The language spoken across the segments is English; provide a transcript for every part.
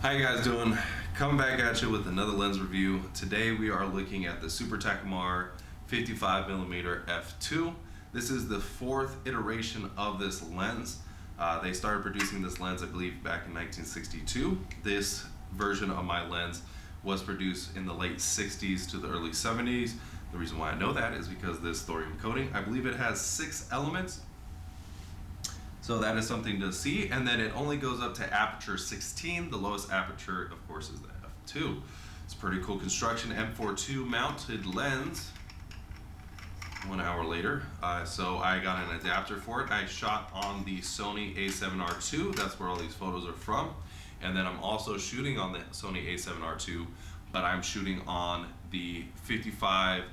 How you guys doing? Coming back at you with another lens review. Today we are looking at the Super Takumar 55mm f2. This is the fourth iteration of this lens. They started producing this lens, I believe, back in 1962. This version of my lens was produced in the late 60s to the early 70s. The reason why I know that is because this thorium coating, I believe it has 6 elements. So that is something to see, and then it only goes up to aperture 16. The lowest aperture, of course, is the f2. It's pretty cool construction. M42 mounted lens. 1 hour later, so I got an adapter for it. I shot on the Sony A7R2. That's where all these photos are from. And then I'm also shooting on the Sony A7R2, but I'm shooting on the SMC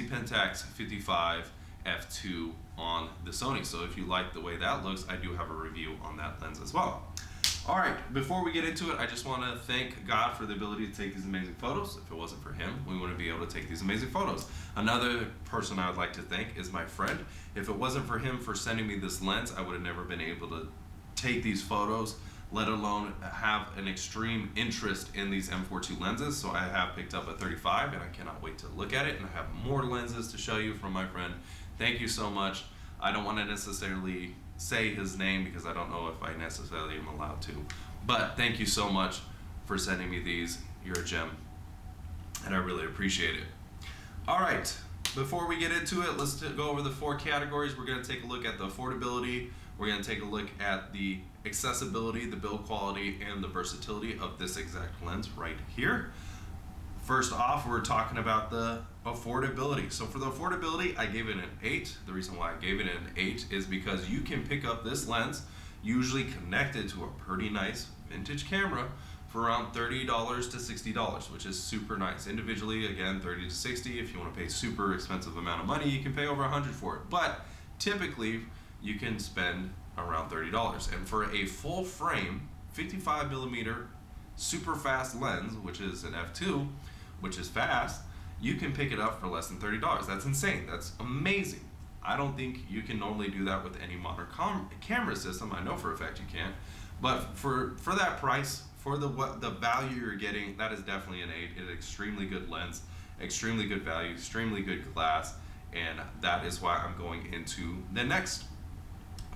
Pentax 55 f2 on the Sony. So if you like the way that looks, I do have a review on that lens as well. All right, before we get into it, I just want to thank God for the ability to take these amazing photos. If it wasn't for him, we wouldn't be able to take these amazing photos. Another person I would like to thank is my friend. If it wasn't for him for sending me this lens, I would have never been able to take these photos, let alone have an extreme interest in these M42 lenses. So I have picked up a 35 and I cannot wait to look at it, and I have more lenses to show you from my friend. Thank you so much. I don't want to necessarily say his name because I don't know if I necessarily am allowed to, but thank you so much for sending me these. You're a gem and I really appreciate it. All right, before we get into it, let's go over the 4 categories. We're going to take a look at the affordability, we're going to take a look at the accessibility, the build quality, and the versatility of this exact lens right here. First off, we're talking about the affordability. So for the affordability, I gave it an 8. The reason why I gave it an 8 is because you can pick up this lens, usually connected to a pretty nice vintage camera, for around $30 to $60, which is super nice. Individually, again, 30 to 60. If you want to pay super expensive amount of money, you can pay over 100 for it. But typically, you can spend around $30. And for a full frame, 55mm super fast lens, which is an f2, which is fast, you can pick it up for less than $30. That's insane. That's amazing. I don't think you can normally do that with any modern camera system. I know for a fact you can't. But for that price, for the value you're getting, that is definitely an 8. It's an extremely good lens, extremely good value, extremely good glass, and that is why I'm going into the next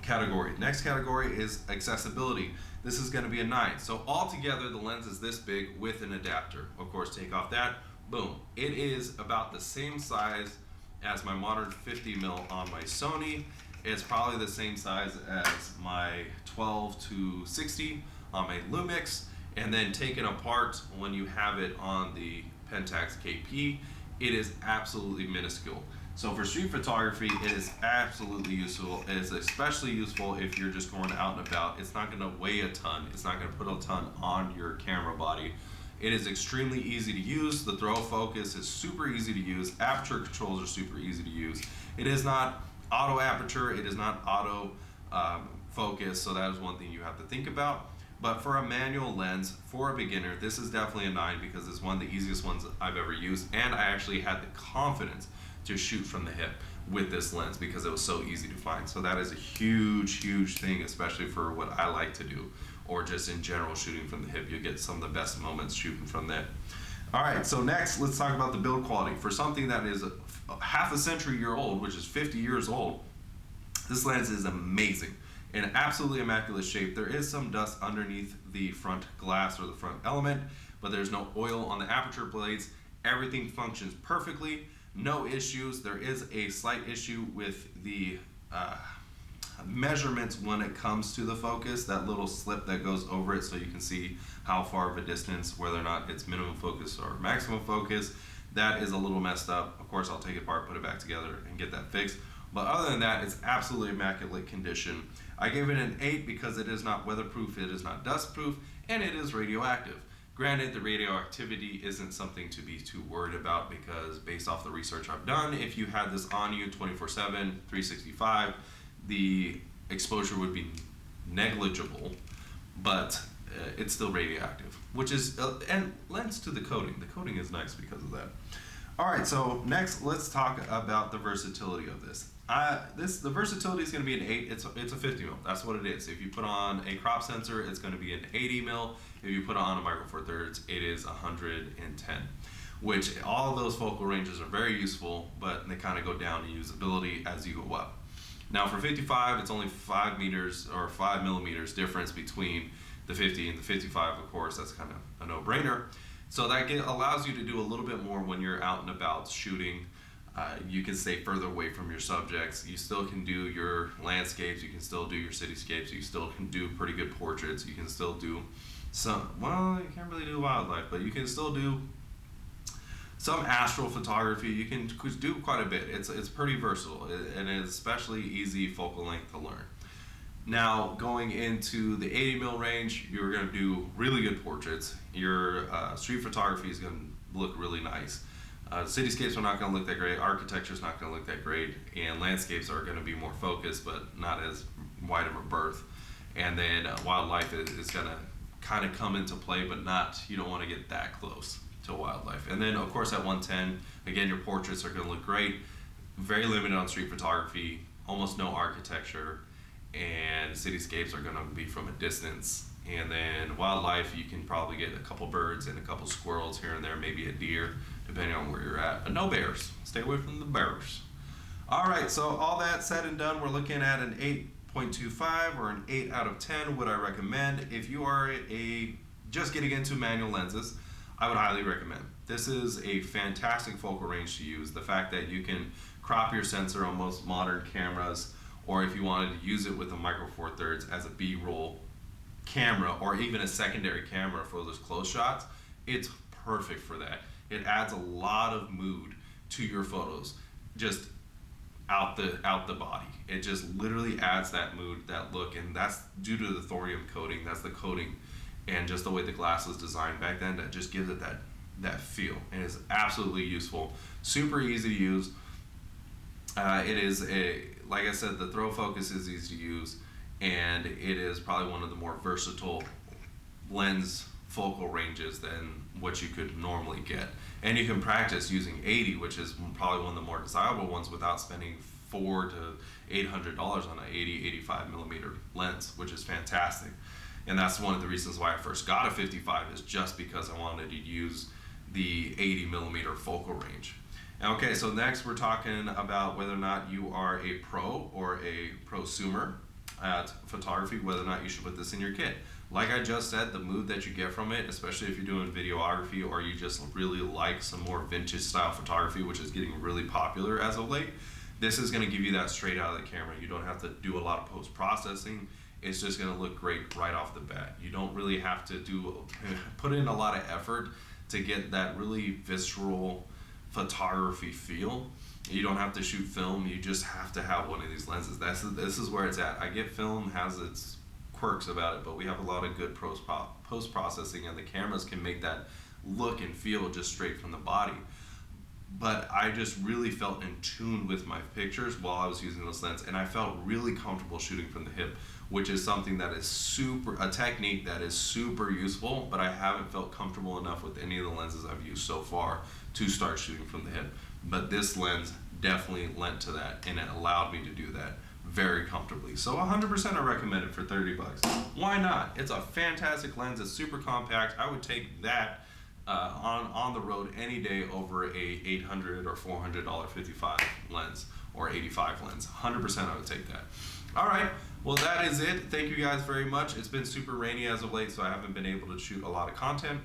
category. Next category is accessibility. This is going to be a 9. So altogether, the lens is this big with an adapter. Of course, take off that, boom. It is about the same size as my modern 50mm on my Sony. It's probably the same size as my 12 to 60 on my Lumix. And then taken apart when you have it on the Pentax KP, it is absolutely minuscule. So for street photography, it is absolutely useful. It is especially useful if you're just going out and about. It's not going to weigh a ton. It's not going to put a ton on your camera body. It is extremely easy to use. The throw focus is super easy to use. Aperture controls are super easy to use. It is not auto aperture. It is not auto focus. So that is one thing you have to think about. But for a manual lens, for a beginner, this is definitely a 9 because it's one of the easiest ones I've ever used. And I actually had the confidence to shoot from the hip with this lens because it was so easy to find. So that is a huge, huge thing, especially for what I like to do, or just in general shooting from the hip. You'll get some of the best moments shooting from there. All right, so next, let's talk about the build quality. For something that is half a century year old, which is 50 years old, this lens is amazing. In absolutely immaculate shape. There is some dust underneath the front glass or the front element, but there's no oil on the aperture blades. Everything functions perfectly, no issues. There is a slight issue with the measurements when it comes to the focus, that little slip that goes over it so you can see how far of a distance, whether or not it's minimum focus or maximum focus. That is a little messed up. Of course, I'll take it apart, put it back together, and get that fixed. But other than that, it's absolutely immaculate condition. I gave it an 8 because it is not weatherproof, it is not dustproof, and it is radioactive. Granted, the radioactivity isn't something to be too worried about because based off the research I've done, if you had this on you 24/7, 365, the exposure would be negligible, but it's still radioactive, which is, and lends to the coating. The coating is nice because of that. All right, so next let's talk about the versatility of this. The versatility is going to be an 8. It's a 50 mil. That's what it is. If you put on a crop sensor, it's going to be an 80 mil. If you put on a micro four thirds, it is 110. Which all of those focal ranges are very useful, but they kind of go down in usability as you go up. Now for 55, it's only 5 meters or 5 millimeters difference between the 50 and the 55. Of course, that's kind of a no-brainer. So that allows you to do a little bit more when you're out and about shooting. You can stay further away from your subjects. You still can do your landscapes. You can still do your cityscapes. You still can do pretty good portraits. You can still do well, you can't really do wildlife, but you can still do some astrophotography. You can do quite a bit. It's pretty versatile, and it's especially easy focal length to learn. Now, going into the 80 mil range, you're going to do really good portraits. Your street photography is going to look really nice. Cityscapes are not going to look that great. Architecture is not going to look that great, and landscapes are going to be more focused, but not as wide of a berth. And then wildlife is going to kind of come into play, but not. You don't want to get that close to wildlife. And then, of course, at 110, again, your portraits are going to look great. Very limited on street photography, almost no architecture, and cityscapes are going to be from a distance. And then wildlife, you can probably get a couple birds and a couple squirrels here and there, maybe a deer, depending on where you're at. But no bears. Stay away from the bears. All right, so all that said and done, we're looking at an 8.25 or an 8 out of 10. Would I recommend? If you are just getting into manual lenses, I would highly recommend. This is a fantastic focal range to use. The fact that you can crop your sensor on most modern cameras, or if you wanted to use it with a micro four thirds as a B-roll camera, or even a secondary camera for those close shots, it's perfect for that. It adds a lot of mood to your photos, just out the body. It just literally adds that mood, that look, and that's due to the thorium coating. That's the coating, and just the way the glass was designed back then, that just gives it that feel, and it's absolutely useful. Super easy to use. It is like I said, the throw focus is easy to use, and it is probably one of the more versatile lens focal ranges than what you could normally get. And you can practice using 80, which is probably one of the more desirable ones, without spending $400 to $800 on an 80, 85 millimeter lens, which is fantastic. And that's one of the reasons why I first got a 55, is just because I wanted to use the 80 millimeter focal range. Okay, so next we're talking about whether or not you are a pro or a prosumer at photography, whether or not you should put this in your kit. Like I just said, the mood that you get from it, especially if you're doing videography or you just really like some more vintage style photography, which is getting really popular as of late, this is going to give you that straight out of the camera. You don't have to do a lot of post-processing. It's just going to look great right off the bat. You don't really have to put in a lot of effort to get that really visceral photography feel. You don't have to shoot film. You just have to have one of these lenses. This is where it's at. I get film has its quirks about it, but we have a lot of good post-processing, and the cameras can make that look and feel just straight from the body. But I just really felt in tune with my pictures while I was using this lens, and I felt really comfortable shooting from the hip, which is something that is a technique that is super useful, but I haven't felt comfortable enough with any of the lenses I've used so far to start shooting from the hip. But this lens definitely lent to that, and it allowed me to do that very comfortably. So 100% I recommend it for 30 bucks. Why not? It's a fantastic lens. It's super compact. I would take that on the road any day over a $800 or $400 55 lens or 85 lens. 100% I would take that. All right, well, that is it. Thank you guys very much. It's been super rainy as of late, so I haven't been able to shoot a lot of content,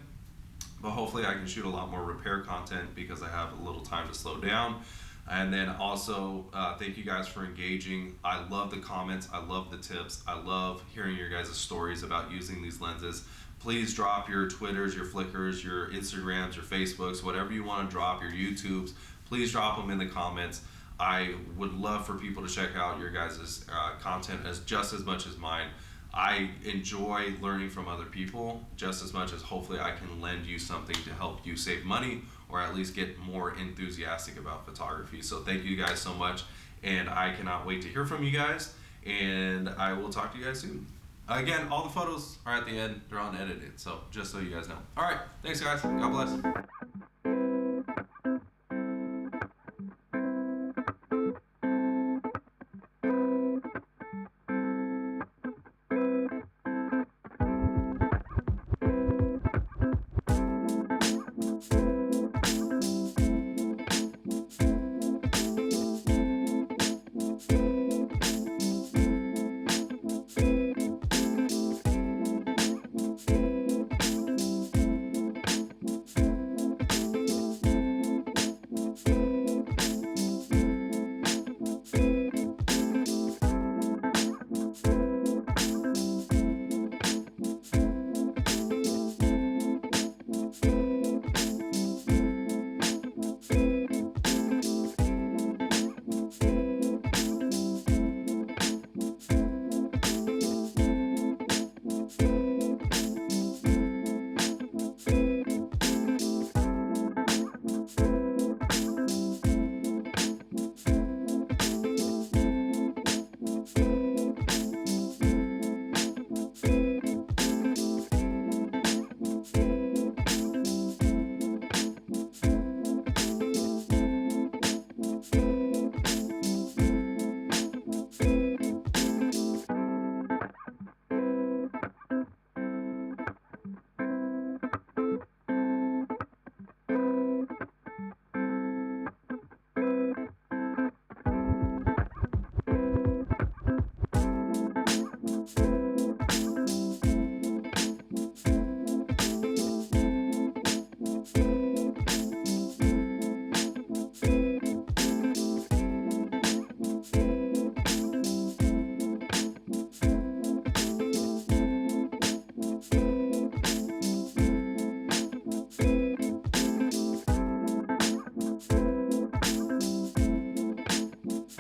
but hopefully I can shoot a lot more repair content because I have a little time to slow down. And then also, thank you guys for engaging. I love the comments. I love the tips. I love hearing your guys' stories about using these lenses. Please drop your Twitters, your Flickrs, your Instagrams, your Facebooks, whatever you want to drop, your YouTubes. Please drop them in the comments. I would love for people to check out your guys' content just as much as mine. I enjoy learning from other people just as much as hopefully I can lend you something to help you save money or at least get more enthusiastic about photography. So thank you guys so much, and I cannot wait to hear from you guys, and I will talk to you guys soon. Again, all the photos are at the end. They're unedited, so just so you guys know. All right, thanks guys. God bless.